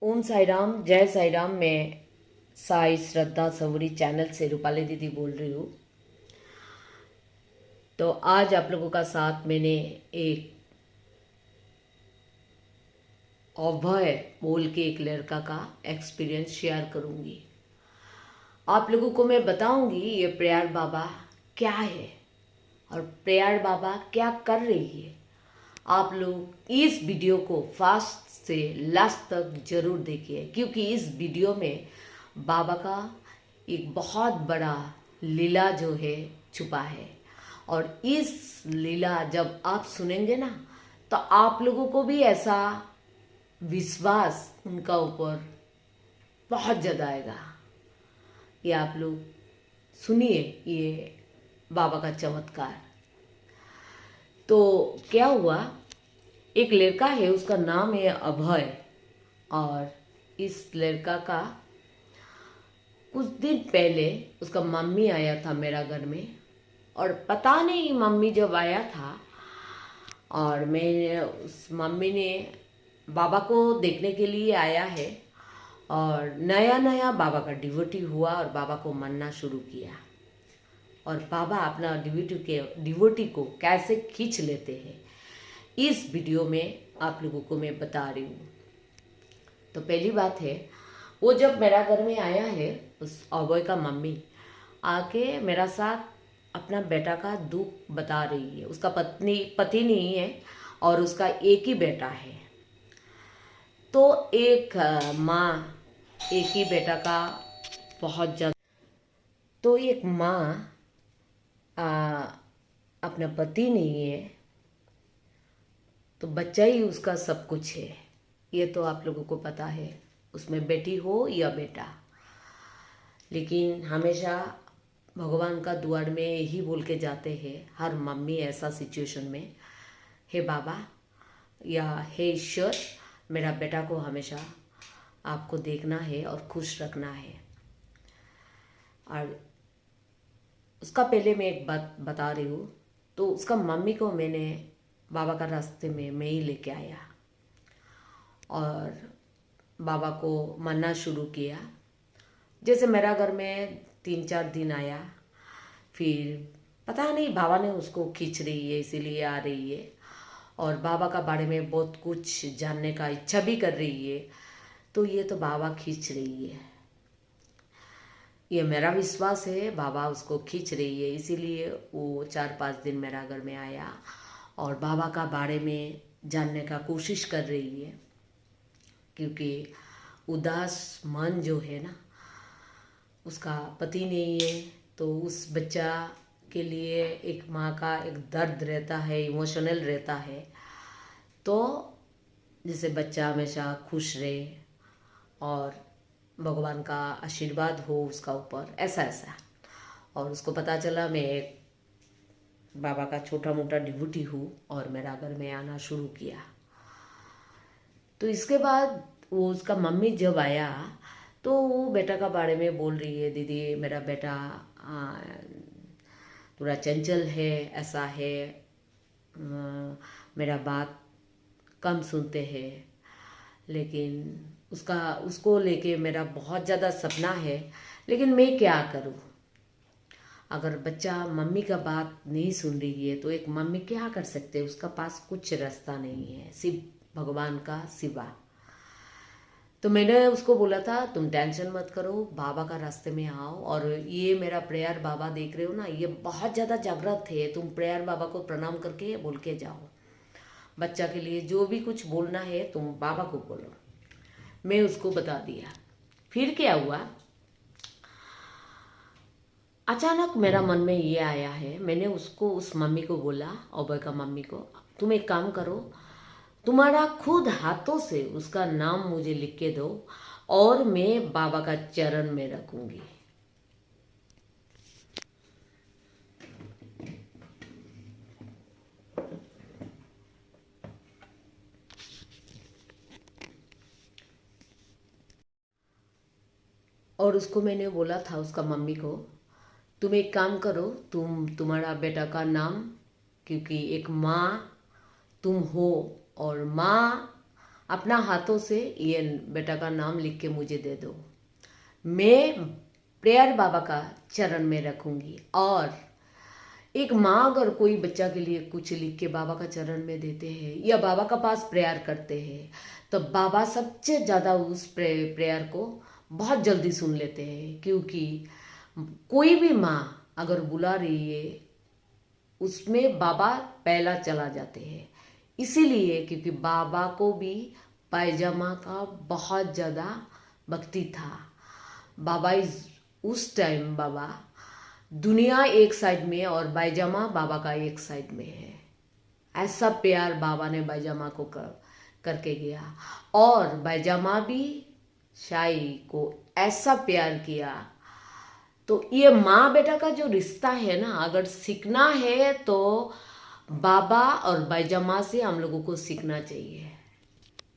ओम साई राम, जय साई राम। मैं साई श्रद्धा सवरी चैनल से रूपाली दीदी बोल रही हूँ। तो आज आप लोगों का साथ मैंने एक अभय बोल के एक लड़का का एक्सपीरियंस शेयर करूँगी। आप लोगों को मैं बताऊँगी ये प्रेयर बाबा क्या है और प्रेयर बाबा क्या कर रही है। आप लोग इस वीडियो को फास्ट से लास्ट तक जरूर देखिए, क्योंकि इस वीडियो में बाबा का एक बहुत बड़ा लीला जो है छुपा है। और इस लीला जब आप सुनेंगे ना, तो आप लोगों को भी ऐसा विश्वास उनका ऊपर बहुत ज़्यादा आएगा। ये आप लोग सुनिए ये बाबा का चमत्कार। तो क्या हुआ, एक लड़का है, उसका नाम है अभय। और इस लड़का का कुछ दिन पहले उसका मम्मी आया था मेरा घर में। और पता नहीं मम्मी जब आया था और मैंने उस मम्मी ने बाबा को देखने के लिए आया है। और नया नया बाबा का डिवोटी हुआ और बाबा को मानना शुरू किया। और बाबा अपना डिवोटी को कैसे खींच लेते हैं, इस वीडियो में आप लोगों को मैं बता रही हूँ। तो पहली बात है, वो जब मेरा घर में आया है, उस अभय का मम्मी आके मेरा साथ अपना बेटा का दुख बता रही है। उसका पति नहीं है और उसका एक ही बेटा है। तो एक माँ एक ही बेटा का बहुत ज़्यादा। तो एक माँ अपना पति नहीं है तो बच्चा ही उसका सब कुछ है। ये तो आप लोगों को पता है, उसमें बेटी हो या बेटा। लेकिन हमेशा भगवान का द्वार में यही बोल के जाते हैं हर मम्मी ऐसा सिचुएशन में, हे बाबा या हे ईश्वर, मेरा बेटा को हमेशा आपको देखना है और खुश रखना है। और उसका पहले मैं एक बात बता रही हूँ। तो उसका मम्मी को मैंने बाबा का रास्ते में मैं ही लेके आया और बाबा को मानना शुरू किया। जैसे मेरा घर में 3-4 दिन आया, फिर पता नहीं बाबा ने उसको खींच रही है इसीलिए आ रही है। और बाबा का बारे में बहुत कुछ जानने का इच्छा भी कर रही है। तो ये तो बाबा खींच रही है, ये मेरा विश्वास है। बाबा उसको खींच रही है, इसीलिए वो 4-5 दिन मेरा घर में आया और बाबा का बारे में जानने का कोशिश कर रही है। क्योंकि उदास मन जो है ना, उसका पति नहीं है, तो उस बच्चा के लिए एक माँ का एक दर्द रहता है, इमोशनल रहता है। तो जैसे बच्चा हमेशा खुश रहे और भगवान का आशीर्वाद हो उसका ऊपर, ऐसा ऐसा। और उसको पता चला मैं एक बाबा का छोटा मोटा डिवोटी हूँ और मेरा घर में आना शुरू किया। तो इसके बाद वो उसका मम्मी जब आया तो वो बेटा का बारे में बोल रही है, दीदी मेरा बेटा थोड़ा चंचल है, ऐसा है, मेरा बात कम सुनते हैं। लेकिन उसको लेके मेरा बहुत ज़्यादा सपना है। लेकिन मैं क्या करूँ, अगर बच्चा मम्मी का बात नहीं सुन रही है तो एक मम्मी क्या कर सकते हैं, उसका पास कुछ रास्ता नहीं है सिर्फ भगवान का सिवा। तो मैंने उसको बोला था तुम टेंशन मत करो, बाबा का रास्ते में आओ। और ये मेरा प्रेयर बाबा देख रहे हो ना, ये बहुत ज़्यादा जागृत है। तुम प्रेयर बाबा को प्रणाम करके बोल के जाओ, बच्चा के लिए जो भी कुछ बोलना है तुम बाबा को बोलो। मैं उसको बता दिया। फिर क्या हुआ, अचानक मेरा मन में ये आया है, मैंने उसको उस मम्मी को बोला, अभय का मम्मी को, तुम एक काम करो, तुम्हारा खुद हाथों से उसका नाम मुझे लिख के दो और मैं बाबा का चरण में रखूंगी। और उसको मैंने बोला था उसका मम्मी को, तुम एक काम करो, तुम्हारा बेटा का नाम, क्योंकि एक माँ तुम हो और माँ अपना हाथों से ये बेटा का नाम लिख के मुझे दे दो। मैं प्रेयर बाबा का चरण में रखूंगी। और एक माँ अगर कोई बच्चा के लिए कुछ लिख के बाबा का चरण में देते हैं या बाबा का पास प्रेयर करते हैं तो बाबा सबसे ज़्यादा उस प्रेयर को बहुत जल्दी सुन लेते हैं। क्योंकि कोई भी माँ अगर बुला रही है उसमें बाबा पहला चला जाते हैं। इसीलिए क्योंकि बाबा को भी पायजामा का बहुत ज़्यादा भक्ति था। बाबा उस टाइम बाबा दुनिया एक साइड में और पायजामा बाबा का एक साइड में है। ऐसा प्यार बाबा ने पायजामा को करके गया। और पायजामा भी शाही को ऐसा प्यार किया। तो ये माँ बेटा का जो रिश्ता है ना, अगर सीखना है तो बाबा और पायजामा से हम लोगों को सीखना चाहिए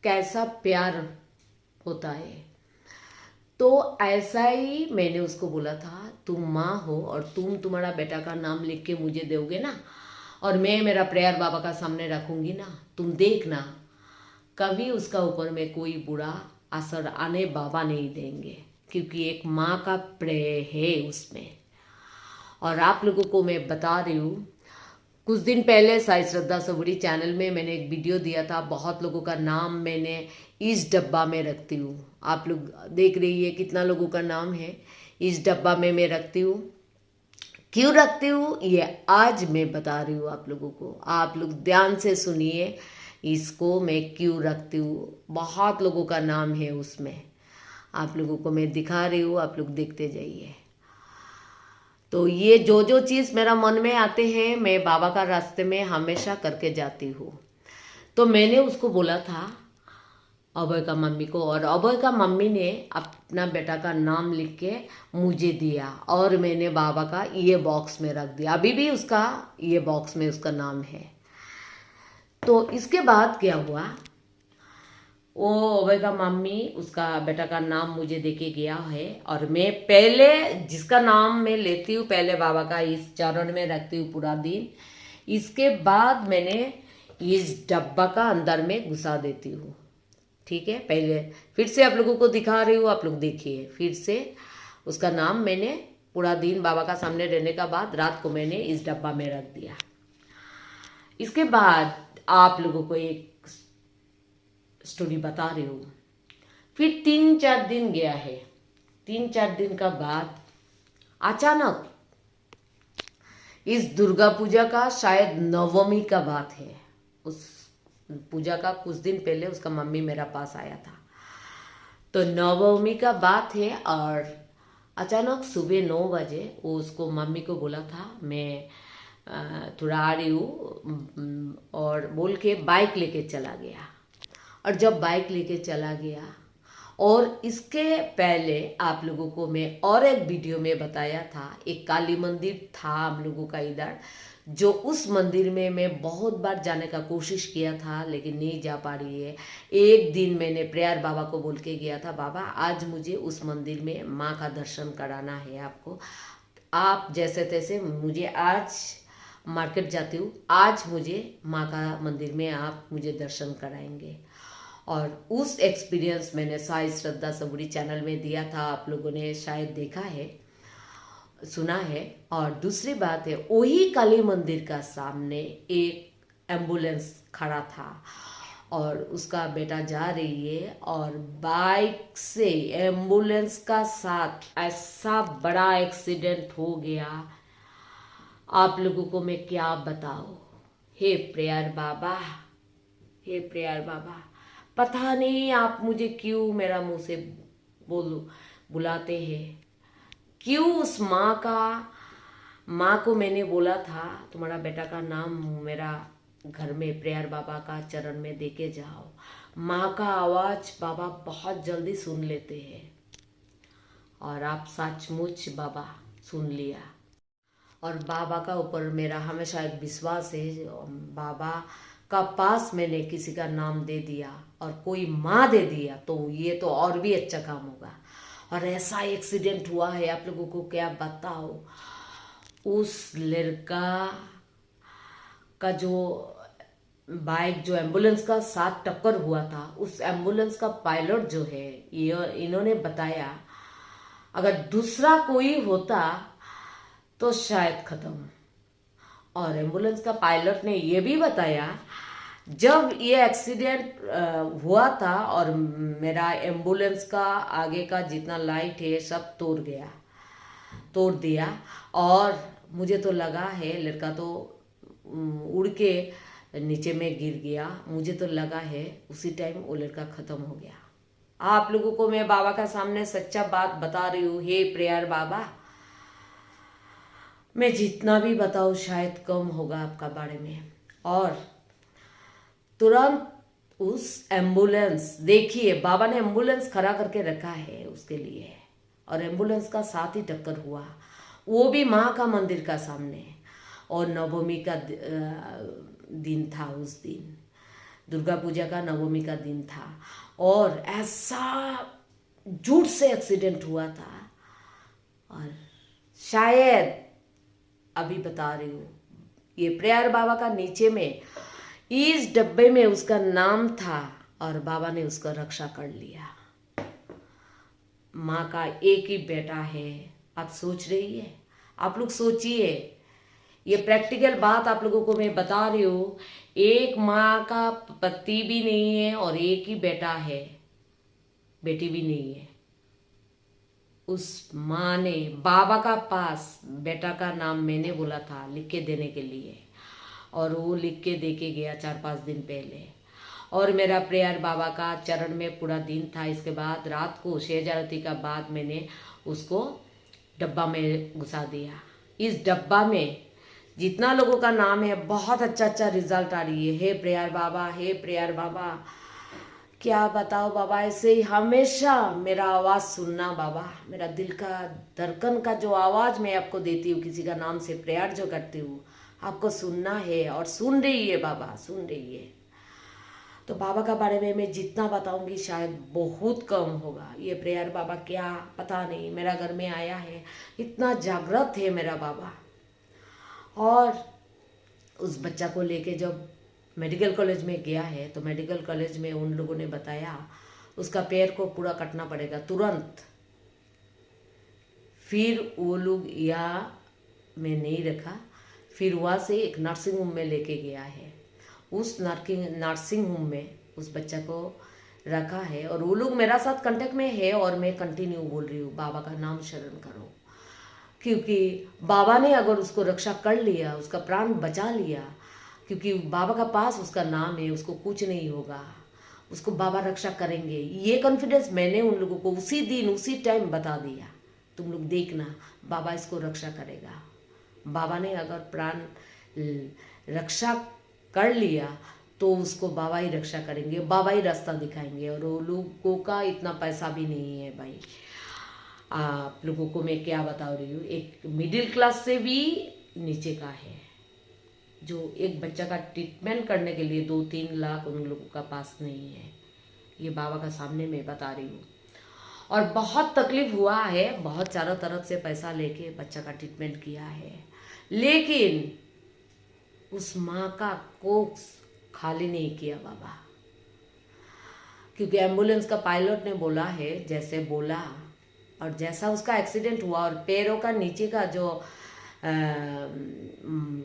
कैसा प्यार होता है। तो ऐसा ही मैंने उसको बोला था, तुम माँ हो और तुम तुम्हारा बेटा का नाम लिख के मुझे दोगे ना, और मैं मेरा प्रेयर बाबा का सामने रखूंगी ना, तुम देखना कभी उसका ऊपर में कोई बुरा असर आने बाबा नहीं देंगे। क्योंकि एक माँ का प्रेम है उसमें। और आप लोगों को मैं बता रही हूँ, कुछ दिन पहले साई श्रद्धा सबूरी चैनल में मैंने एक वीडियो दिया था। बहुत लोगों का नाम मैंने इस डब्बा में रखती हूँ। आप लोग देख रही है कितना लोगों का नाम है इस डब्बा में मैं रखती हूँ। क्यों रखती हूँ ये आज मैं बता रही हूँ आप लोगों को। आप लोग ध्यान से सुनिए इसको मैं क्यों रखती हूँ। बहुत लोगों का नाम है उसमें, आप लोगों को मैं दिखा रही हूँ, आप लोग देखते जाइए। तो ये जो जो चीज़ मेरा मन में आते हैं मैं बाबा का रास्ते में हमेशा करके जाती हूँ। तो मैंने उसको बोला था अभय का मम्मी को, और अभय का मम्मी ने अपना बेटा का नाम लिख के मुझे दिया और मैंने बाबा का ये बॉक्स में रख दिया। अभी भी उसका ये बॉक्स में उसका नाम है। तो इसके बाद क्या हुआ, वो अभय का मम्मी उसका बेटा का नाम मुझे देके गया है। और मैं पहले जिसका नाम मैं लेती हूँ पहले बाबा का इस चरण में रखती हूँ पूरा दिन। इसके बाद मैंने इस डब्बा का अंदर में घुसा देती हूँ। ठीक है, पहले फिर से आप लोगों को दिखा रही हूँ, आप लोग देखिए। फिर से उसका नाम मैंने पूरा दिन बाबा का सामने रहने का बाद रात को मैंने इस डब्बा में रख दिया। इसके बाद आप लोगों को एक स्टोरी बता रही हूँ। फिर 3-4 दिन गया है। 3-4 दिन का बाद अचानक इस दुर्गा पूजा का शायद नवमी का बात है, उस पूजा का कुछ दिन पहले उसका मम्मी मेरा पास आया था। तो नवमी का बात है और अचानक सुबह 9 बजे वो उसको मम्मी को बोला था मैं थोड़ा आ रही हूँ, और बोल के बाइक लेके चला गया। और जब बाइक लेके चला गया, और इसके पहले आप लोगों को मैं और एक वीडियो में बताया था, एक काली मंदिर था हम लोगों का इधर, जो उस मंदिर में मैं बहुत बार जाने का कोशिश किया था लेकिन नहीं जा पा रही है। एक दिन मैंने प्रेयर बाबा को बोल के गया था, बाबा आज मुझे उस मंदिर में माँ का दर्शन कराना है आपको, आप जैसे तैसे मुझे आज मार्केट जाती हूँ, आज मुझे माँ का मंदिर में आप मुझे दर्शन कराएंगे। और उस एक्सपीरियंस मैंने साई श्रद्धा सबूरी चैनल में दिया था, आप लोगों ने शायद देखा है, सुना है। और दूसरी बात है, वही काली मंदिर का सामने एक एम्बुलेंस खड़ा था और उसका बेटा जा रही है और बाइक से एम्बुलेंस का साथ ऐसा बड़ा एक्सीडेंट हो गया, आप लोगों को मैं क्या बताऊं। हे प्रेयर बाबा, हे प्रेयर बाबा, पता नहीं आप मुझे क्यों मेरा मुंह से बुलाते हैं, क्यों उस माँ को मैंने बोला था तुम्हारा बेटा का नाम मेरा घर में प्रेयर बाबा का चरण में देके जाओ। माँ का आवाज़ बाबा बहुत जल्दी सुन लेते हैं, और आप सचमुच बाबा सुन लिया। और बाबा का ऊपर मेरा हमेशा एक विश्वास है, बाबा का पास मैंने किसी का नाम दे दिया और कोई माँ दे दिया तो ये तो और भी अच्छा काम होगा। और ऐसा एक्सीडेंट हुआ है, आप लोगों को क्या बताओ। उस लड़का का जो बाइक जो एम्बुलेंस का साथ टक्कर हुआ था, उस एम्बुलेंस का पायलट जो है, ये इन्होंने बताया अगर दूसरा कोई होता तो शायद खत्म। और एम्बुलेंस का पायलट ने ये भी बताया जब ये एक्सीडेंट हुआ था और मेरा एम्बुलेंस का आगे का जितना लाइट है सब तोड़ दिया, और मुझे तो लगा है लड़का तो उड़ के नीचे में गिर गया। मुझे तो लगा है उसी टाइम वो लड़का खत्म हो गया। आप लोगों को मैं बाबा का सामने सच्चा बात बता रही हूँ। हे प्रेयर बाबा, मैं जितना भी बताऊँ शायद कम होगा आपका बारे में। और तुरंत उस एम्बुलेंस, देखिए बाबा ने एम्बुलेंस खड़ा करके रखा है उसके लिए, और एम्बुलेंस का साथ ही टक्कर हुआ, वो भी माँ का मंदिर का सामने। और नवमी का दिन था, उस दिन दुर्गा पूजा का नवमी का दिन था, और ऐसा झूठ से एक्सीडेंट हुआ था। और शायद अभी बता रही हूँ, ये प्रेयर बाबा का नीचे में इस डब्बे में उसका नाम था, और बाबा ने उसका रक्षा कर लिया। माँ का एक ही बेटा है। आप सोच रही है, आप लोग सोचिए, ये प्रैक्टिकल बात आप लोगों को मैं बता रही हूँ। एक माँ का पति भी नहीं है और एक ही बेटा है, बेटी भी नहीं है। उस माँ ने बाबा का पास बेटा का नाम मैंने बोला था लिख के देने के लिए, और वो लिख के दे के गया 4-5 दिन पहले। और मेरा प्रेयर बाबा का चरण में पूरा दिन था। इसके बाद रात को शेज आरती का बाद मैंने उसको डब्बा में घुसा दिया। इस डब्बा में जितना लोगों का नाम है, बहुत अच्छा रिजल्ट आ रही है। हे प्रेयर बाबा, हे प्रेयर बाबा, क्या बताओ बाबा, ऐसे ही हमेशा मेरा आवाज़ सुनना बाबा। मेरा दिल का धड़कन का जो आवाज़ मैं आपको देती हूँ, किसी का नाम से प्रेयर जो करती हूँ, आपको सुनना है, और सुन रही है बाबा, सुन रही है। तो बाबा का बारे में मैं जितना बताऊंगी शायद बहुत कम होगा। ये प्रेयर बाबा क्या पता नहीं, मेरा घर में आया है, इतना जागृत है मेरा बाबा। और उस बच्चा को लेके जब मेडिकल कॉलेज में गया है, तो मेडिकल कॉलेज में उन लोगों ने बताया उसका पैर को पूरा कटना पड़ेगा तुरंत। फिर वो लोग यहाँ में नहीं रखा, फिर वहाँ से एक नर्सिंग होम में लेके गया है। उस नर्सिंग होम में उस बच्चा को रखा है, और वो लोग मेरा साथ कांटेक्ट में है, और मैं कंटिन्यू बोल रही हूँ बाबा का नाम शरण करो, क्योंकि बाबा ने अगर उसको रक्षा कर लिया, उसका प्राण बचा लिया, क्योंकि बाबा का पास उसका नाम है, उसको कुछ नहीं होगा, उसको बाबा रक्षा करेंगे। ये कॉन्फिडेंस मैंने उन लोगों को उसी दिन उसी टाइम बता दिया, तुम लोग देखना बाबा इसको रक्षा करेगा। बाबा ने अगर प्राण रक्षा कर लिया तो उसको बाबा ही रक्षा करेंगे, बाबा ही रास्ता दिखाएंगे। और वो लोगों का इतना पैसा भी नहीं है भाई। आप लोगों को मैं क्या बता रही हूँ, एक मिडिल क्लास से भी नीचे का है, जो एक बच्चा का ट्रीटमेंट करने के लिए 2-3 लाख उन लोगों का पास नहीं है। ये बाबा का सामने मैं बता रही हूँ। और बहुत तकलीफ हुआ है, बहुत चारों तरफ से पैसा लेके बच्चा का ट्रीटमेंट किया है, लेकिन उस माँ का कोख खाली नहीं किया बाबा। क्योंकि एम्बुलेंस का पायलट ने बोला है, जैसे बोला और जैसा उसका एक्सीडेंट हुआ, और पैरों का नीचे का जो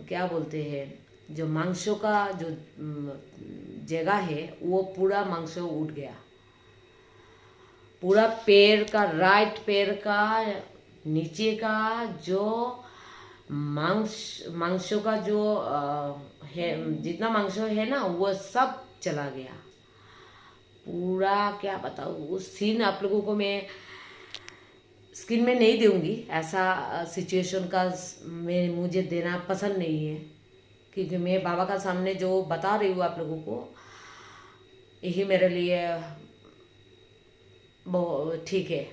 क्या बोलते हैं, जो मांसों का जो जगह है, वो पूरा मांस उठ गया। पूरा पैर का, राइट पैर का नीचे का जो मांसों का जो है, जितना मांस है ना, वो सब चला गया पूरा। क्या बताऊँ, उस सीन आप लोगों को मैं स्क्रीन में नहीं दूंगी, ऐसा सिचुएशन का मुझे देना पसंद नहीं है, क्योंकि मैं बाबा का सामने जो बता रही हूँ आप लोगों को, यही मेरे लिए ठीक है।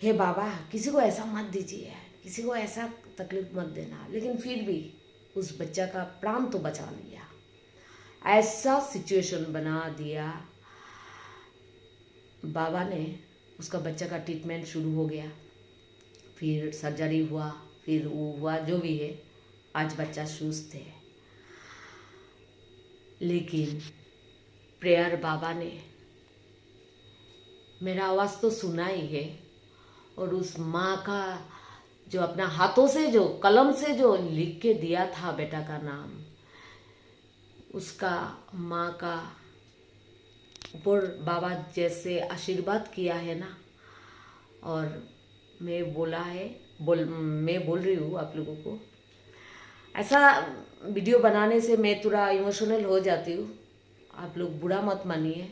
हे बाबा, किसी को ऐसा मत दीजिए, किसी को ऐसा तकलीफ मत देना, लेकिन फिर भी उस बच्चा का प्राण तो बचा लिया। ऐसा सिचुएशन बना दिया बाबा ने, उसका बच्चा का ट्रीटमेंट शुरू हो गया, फिर सर्जरी हुआ, फिर वो हुआ जो भी है, आज बच्चा सुस्त है। लेकिन प्रेयर बाबा ने मेरा आवाज़ तो सुना ही है, और उस माँ का जो अपना हाथों से जो कलम से जो लिख के दिया था बेटा का नाम, उसका माँ का ऊपर बाबा जैसे आशीर्वाद किया है ना। और मैं बोल रही हूँ आप लोगों को, ऐसा वीडियो बनाने से मैं थोड़ा इमोशनल हो जाती हूँ, आप लोग बुरा मत मानिए,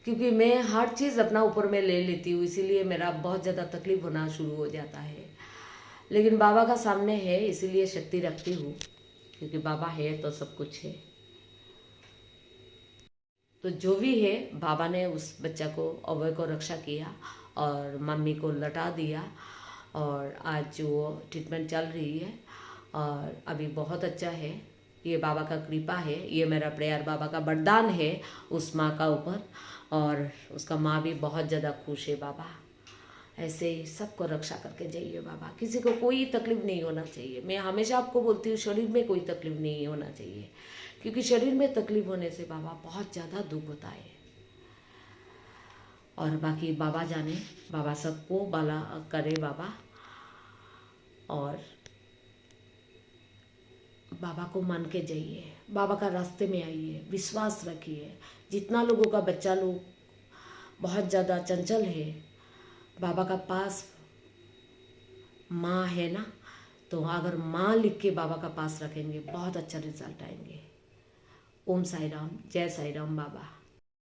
क्योंकि मैं हर चीज़ अपना ऊपर में ले लेती हूँ, इसीलिए मेरा बहुत ज़्यादा तकलीफ होना शुरू हो जाता है। लेकिन बाबा का सामने है इसीलिए शक्ति रखती हूँ, क्योंकि बाबा है तो सब कुछ है। तो जो भी है, बाबा ने उस बच्चा को, अभय को रक्षा किया और मम्मी को लौटा दिया, और आज वो ट्रीटमेंट चल रही है और अभी बहुत अच्छा है। ये बाबा का कृपा है, ये मेरा प्रेयर बाबा का वरदान है उस माँ का ऊपर, और उसका माँ भी बहुत ज़्यादा खुश है। बाबा ऐसे ही सबको रक्षा करके जाइए बाबा, किसी को कोई तकलीफ नहीं होना चाहिए। मैं हमेशा आपको बोलती हूँ, शरीर में कोई तकलीफ नहीं होना चाहिए, क्योंकि शरीर में तकलीफ होने से बाबा बहुत ज़्यादा दुख होता है। और बाकी बाबा जाने, बाबा सबको भला करे बाबा, और बाबा को मान के जाइए, बाबा का रास्ते में आइए, विश्वास रखिए। जितना लोगों का बच्चा लोग बहुत ज़्यादा चंचल है, बाबा का पास माँ है ना, तो अगर माँ लिख के बाबा का पास रखेंगे बहुत अच्छा रिजल्ट आएंगे। ओम साई राम, जय साई राम बाबा।